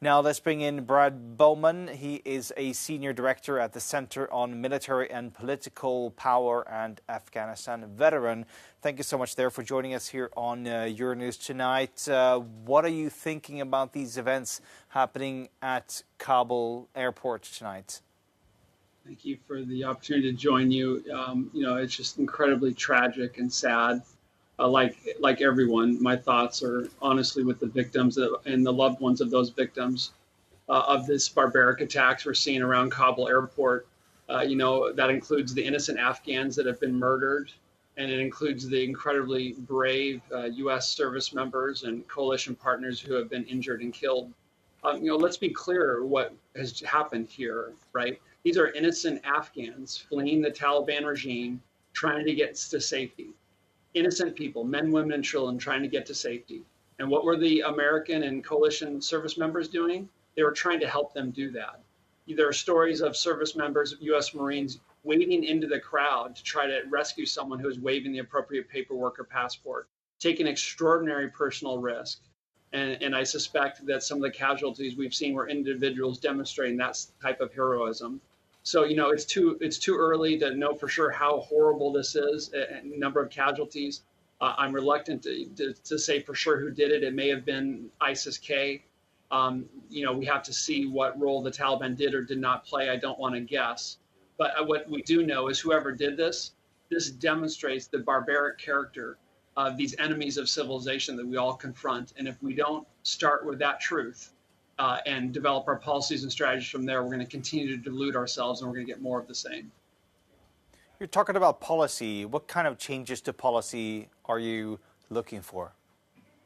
Now let's bring in Brad Bowman. He is a senior director at the Center on Military and Political Power and Afghanistan veteran. Thank you so much there for joining us here on Euronews tonight. What are you thinking about these events happening at Kabul airport tonight? Thank you for the opportunity to join you. It's just incredibly tragic and sad. Like everyone, my thoughts are honestly with the victims and the loved ones of those victims of this barbaric attacks we're seeing around Kabul airport. That includes the innocent Afghans that have been murdered, and it includes the incredibly brave U.S. service members and coalition partners who have been injured and killed. Let's be clear what has happened here, right? These are innocent Afghans fleeing the Taliban regime, trying to get to safety. Innocent people, men, women, and children trying to get to safety. And what were the American and coalition service members doing? They were trying to help them do that. There are stories of service members, U.S. Marines, wading into the crowd to try to rescue someone who is waiving the appropriate paperwork or passport, taking extraordinary personal risk. And I suspect that some of the casualties we've seen were individuals demonstrating that type of heroism. So, it's too early to know for sure how horrible this is, a number of casualties. I'm reluctant to say for sure who did it. It may have been ISIS-K. We have to see what role the Taliban did or did not play. I don't want to guess. But what we do know is whoever did this demonstrates the barbaric character of these enemies of civilization that we all confront. And if we don't start with that truth and develop our policies and strategies from there, we're going to continue to delude ourselves and we're going to get more of the same. You're talking about policy. What kind of changes to policy are you looking for?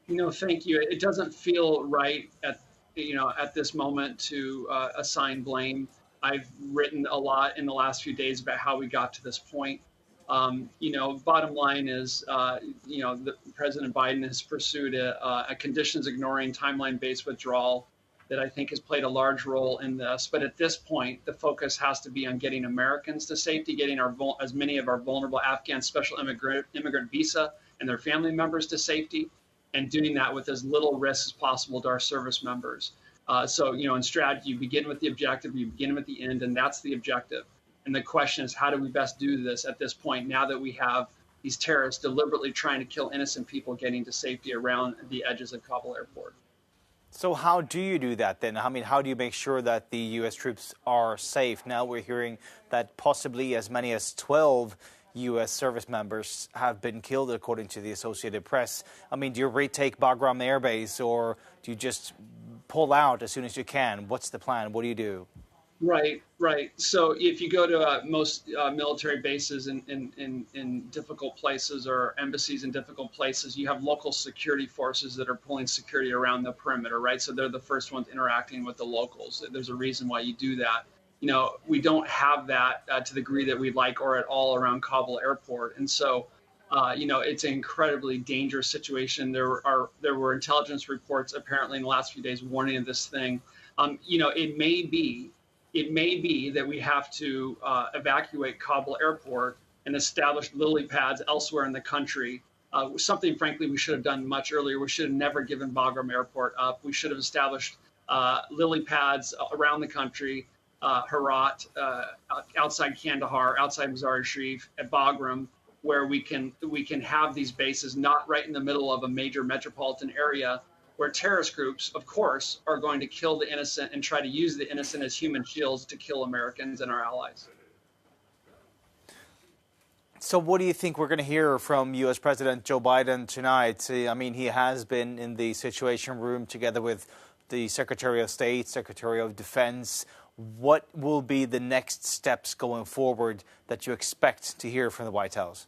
Thank you. It doesn't feel right at this moment to assign blame. I've written a lot in the last few days about how we got to this point. Bottom line is, President Biden has pursued a conditions ignoring, timeline-based withdrawal that I think has played a large role in this. But at this point, the focus has to be on getting Americans to safety, getting as many of our vulnerable Afghan special immigrant visa and their family members to safety, and doing that with as little risk as possible to our service members. In strategy, you begin with the objective, you begin with the end, and that's the objective. And the question is, how do we best do this at this point, now that we have these terrorists deliberately trying to kill innocent people getting to safety around the edges of Kabul airport? So how do you do that then? I mean, how do you make sure that the U.S. troops are safe? Now we're hearing that possibly as many as 12 U.S. service members have been killed, according to the Associated Press. I mean, do you retake Bagram Air Base, or do you just pull out as soon as you can? What's the plan? What do you do? Right. So if you go to most military bases in difficult places or embassies in difficult places, you have local security forces that are pulling security around the perimeter, right? So they're the first ones interacting with the locals. There's a reason why you do that. We don't have that to the degree that we'd like or at all around Kabul airport. And so, it's an incredibly dangerous situation. There were intelligence reports apparently in the last few days warning of this thing. It may be that we have to evacuate Kabul airport and establish lily pads elsewhere in the country. Something, frankly, we should have done much earlier. We should have never given Bagram airport up. We should have established lily pads around the country, Herat, outside Kandahar, outside Mazar-i-Sharif, at Bagram, where we can have these bases not right in the middle of a major metropolitan area, where terrorist groups, of course, are going to kill the innocent and try to use the innocent as human shields to kill Americans and our allies. So what do you think we're going to hear from U.S. President Joe Biden tonight? I mean, he has been in the Situation Room together with the Secretary of State, Secretary of Defense. What will be the next steps going forward that you expect to hear from the White House?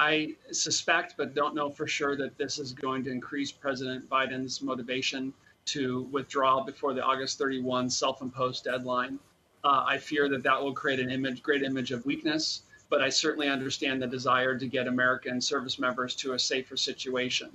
I suspect, but don't know for sure, that this is going to increase President Biden's motivation to withdraw before the August 31 self-imposed deadline. I fear that will create great image of weakness, but I certainly understand the desire to get American service members to a safer situation.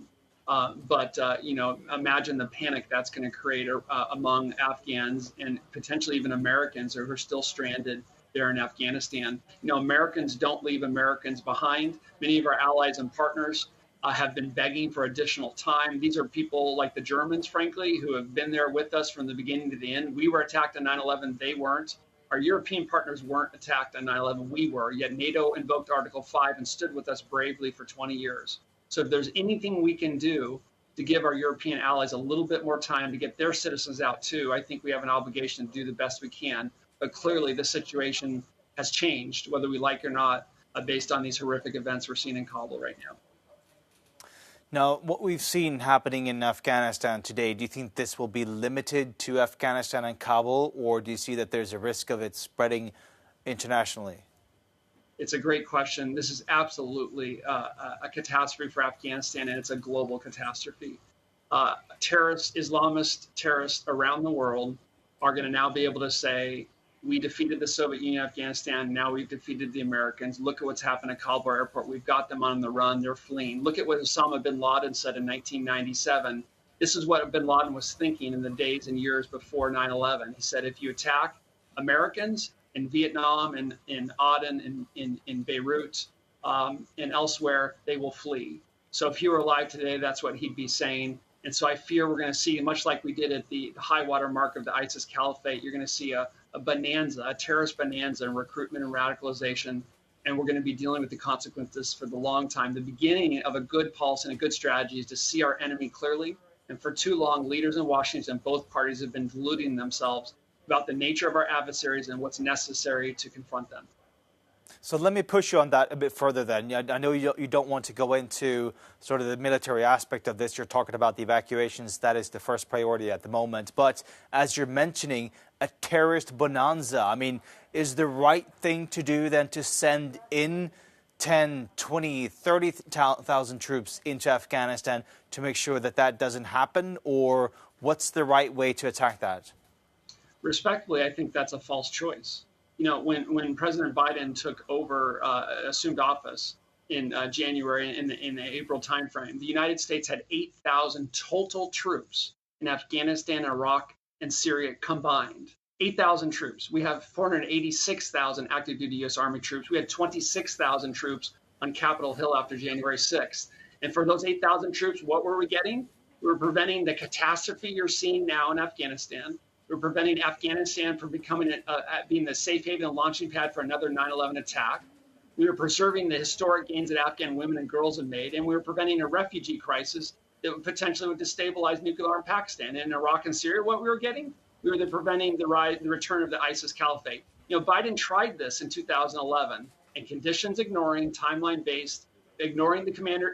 Imagine the panic that's going to create among Afghans and potentially even Americans who are still stranded there in Afghanistan. Americans don't leave Americans behind. Many of our allies and partners have been begging for additional time. These are people like the Germans, frankly, who have been there with us from the beginning to the end. We were attacked on 9/11. They weren't. Our European partners weren't attacked on 9/11. We were. Yet NATO invoked Article 5 and stood with us bravely for 20 years. So if there's anything we can do to give our European allies a little bit more time to get their citizens out too, I think we have an obligation to do the best we can. But clearly the situation has changed, whether we like it or not, based on these horrific events we're seeing in Kabul right now. Now, what we've seen happening in Afghanistan today, do you think this will be limited to Afghanistan and Kabul, or do you see that there's a risk of it spreading internationally? It's a great question. This is absolutely a catastrophe for Afghanistan, and it's a global catastrophe. Islamist terrorists around the world are going to now be able to say, we defeated the Soviet Union, Afghanistan. Now we've defeated the Americans. Look at what's happened at Kabul airport. We've got them on the run. They're fleeing. Look at what Osama bin Laden said in 1997. This is what bin Laden was thinking in the days and years before 9/11. He said, if you attack Americans in Vietnam and in Aden, in Beirut, and elsewhere, they will flee. So if he were alive today, that's what he'd be saying. And so I fear we're going to see, much like we did at the high water mark of the ISIS caliphate, you're going to see a bonanza, a terrorist bonanza in recruitment and radicalization. And we're going to be dealing with the consequences for the long time. The beginning of a good policy and a good strategy is to see our enemy clearly. And for too long, leaders in Washington, both parties have been deluding themselves about the nature of our adversaries and what's necessary to confront them. So let me push you on that a bit further then. I know you don't want to go into sort of the military aspect of this. You're talking about the evacuations. That is the first priority at the moment. But as you're mentioning, a terrorist bonanza, I mean, is the right thing to do then to send in 10, 20, 30,000 troops into Afghanistan to make sure that that doesn't happen? Or what's the right way to attack that? Respectfully, I think that's a false choice. You know, when President Biden took over, assumed office in January, in the April timeframe, the United States had 8,000 total troops in Afghanistan, Iraq, and Syria combined. 8,000 troops. We have 486,000 active duty U.S. Army troops. We had 26,000 troops on Capitol Hill after January 6th. And for those 8,000 troops, what were we getting? We were preventing the catastrophe you're seeing now in Afghanistan. We're preventing Afghanistan from being the safe haven and launching pad for another 9/11 attack. We were preserving the historic gains that Afghan women and girls have made, and we were preventing a refugee crisis that would destabilize nuclear armed Pakistan. And in Iraq and Syria, what we were getting? We were preventing the return of the ISIS caliphate. You know, Biden tried this in 2011, and conditions ignoring, timeline-based, ignoring the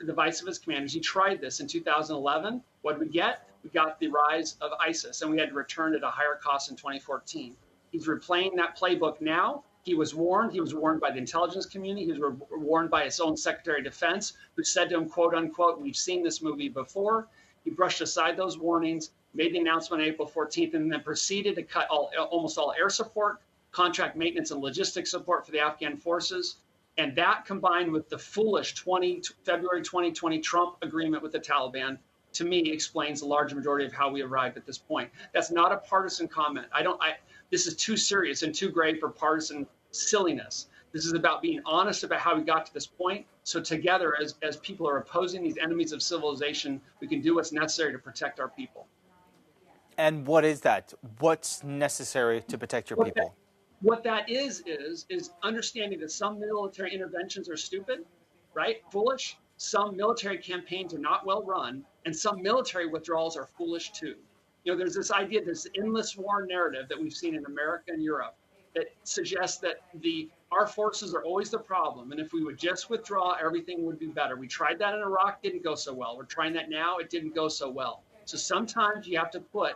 advice of his commanders. He tried this in 2011. What did we get? We got the rise of ISIS, and we had to return at a higher cost in 2014. He's replaying that playbook now. He was warned. He was warned by the intelligence community. He was warned by his own Secretary of Defense, who said to him, quote unquote, we've seen this movie before. He brushed aside those warnings, made the announcement on April 14th, and then proceeded to cut almost all air support, contract maintenance, and logistics support for the Afghan forces. And that combined with the foolish February 2020 Trump agreement with the Taliban, to me, explains the large majority of how we arrived at this point. That's not a partisan comment. This is too serious and too grave for partisan silliness. This is about being honest about how we got to this point. So together, as people are opposing these enemies of civilization, we can do what's necessary to protect our people. And what is that? What's necessary to protect your people? What that is understanding that some military interventions are stupid, right? Foolish. Some military campaigns are not well run, and some military withdrawals are foolish too. You know, there's this idea, this endless war narrative that we've seen in America and Europe that suggests that our forces are always the problem, and if we would just withdraw, everything would be better. We tried that in Iraq, didn't go so well. We're trying that now, it didn't go so well. So sometimes you have to put,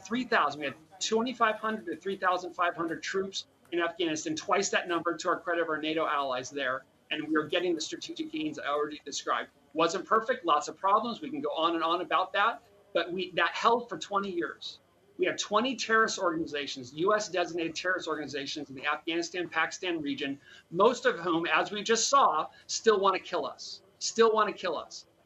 3,000. We had 2,500 to 3,500 troops in Afghanistan, twice that number to our credit of our NATO allies there. And we are getting the strategic gains I already described. Wasn't perfect, lots of problems. We can go on and on about that, but that held for 20 years. We have 20 terrorist organizations, U.S. designated terrorist organizations in the Afghanistan-Pakistan region, most of whom, as we just saw, still want to kill us,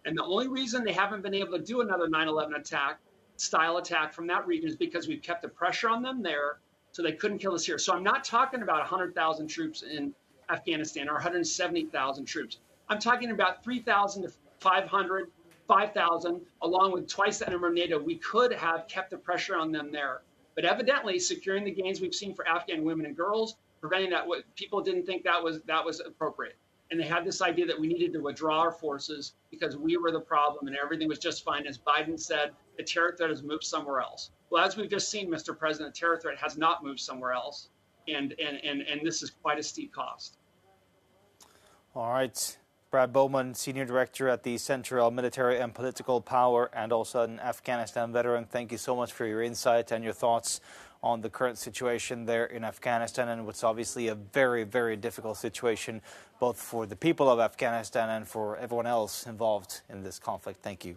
And the only reason they haven't been able to do another 9/11 style attack from that region is because we've kept the pressure on them there, so they couldn't kill us here. So I'm not talking about 100,000 troops in Afghanistan or 170,000 troops. I'm talking about 3,000 500, 5,000, along with twice that number of NATO, we could have kept the pressure on them there. But evidently, securing the gains we've seen for Afghan women and girls, preventing that, what people didn't think that was appropriate. And they had this idea that we needed to withdraw our forces because we were the problem and everything was just fine. As Biden said, the terror threat has moved somewhere else. Well, as we've just seen, Mr. President, the terror threat has not moved somewhere else. And this is quite a steep cost. All right. Brad Bowman, Senior Director at the Center of Military and Political Power and also an Afghanistan veteran. Thank you so much for your insight and your thoughts on the current situation there in Afghanistan and what's obviously a very, very difficult situation both for the people of Afghanistan and for everyone else involved in this conflict. Thank you.